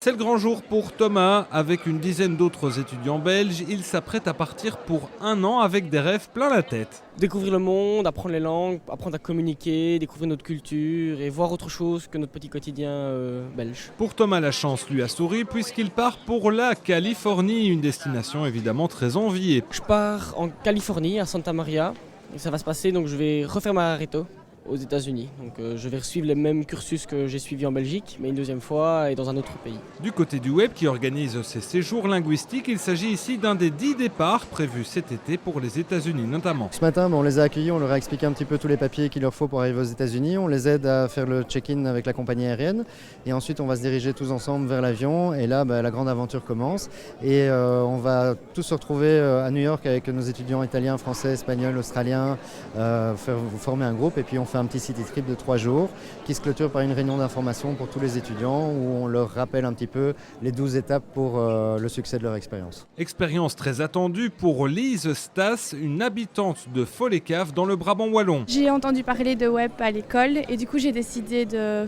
C'est le grand jour pour Thomas. Avec une dizaine d'autres étudiants belges, il s'apprête à partir pour 1 an avec des rêves plein la tête. Découvrir le monde, apprendre les langues, apprendre à communiquer, découvrir notre culture et voir autre chose que notre petit quotidien belge. Pour Thomas, la chance lui a souri puisqu'il part pour la Californie, une destination évidemment très enviée. Je pars en Californie, à Santa Maria, et ça va se passer, donc je vais refaire ma Reto aux États-Unis. Donc je vais suivre le même cursus que j'ai suivi en Belgique, mais une deuxième fois et dans un autre pays. Du côté du web qui organise ces séjours linguistiques, il s'agit ici d'un des 10 départs prévus cet été pour les États-Unis notamment. Ce matin, on les a accueillis, on leur a expliqué un petit peu tous les papiers qu'il leur faut pour arriver aux États-Unis. On les aide à faire le check-in avec la compagnie aérienne et ensuite on va se diriger tous ensemble vers l'avion et là la grande aventure commence et on va tous se retrouver à New York avec nos étudiants italiens, français, espagnols, australiens, former un groupe et puis on fait un petit city trip de 3 jours qui se clôture par une réunion d'information pour tous les étudiants où on leur rappelle un petit peu les 12 étapes pour le succès de leur expérience. Expérience très attendue pour Lise Stas, une habitante de Follecave dans le Brabant wallon. J'ai entendu parler de web à l'école et du coup j'ai décidé de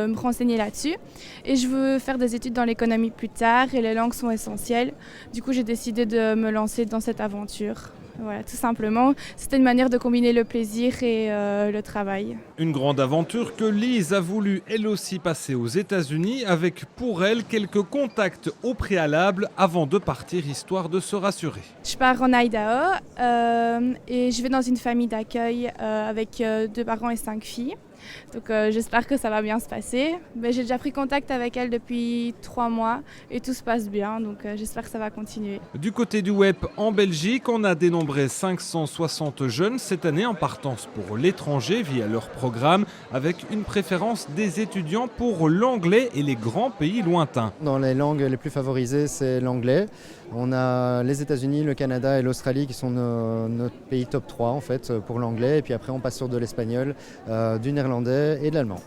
me renseigner là-dessus. Et je veux faire des études dans l'économie plus tard et les langues sont essentielles. Du coup j'ai décidé de me lancer dans cette aventure. Voilà, tout simplement. C'était une manière de combiner le plaisir et le travail. Une grande aventure que Lise a voulu elle aussi passer aux États-Unis avec pour elle quelques contacts au préalable avant de partir histoire de se rassurer. Je pars en Idaho et je vais dans une famille d'accueil avec 2 parents et 5 filles. Donc j'espère que ça va bien se passer. Mais j'ai déjà pris contact avec elle depuis 3 mois et tout se passe bien, donc j'espère que ça va continuer. Du côté du web en Belgique, on a dénombré 560 jeunes cette année en partance pour l'étranger via leur programme, avec une préférence des étudiants pour l'anglais et les grands pays lointains. Dans les langues les plus favorisées, c'est l'anglais. On a les États-Unis, le Canada et l'Australie qui sont notre pays top 3 en fait pour l'anglais. Et puis après on passe sur de l'espagnol, du néerlandais et de l'allemand.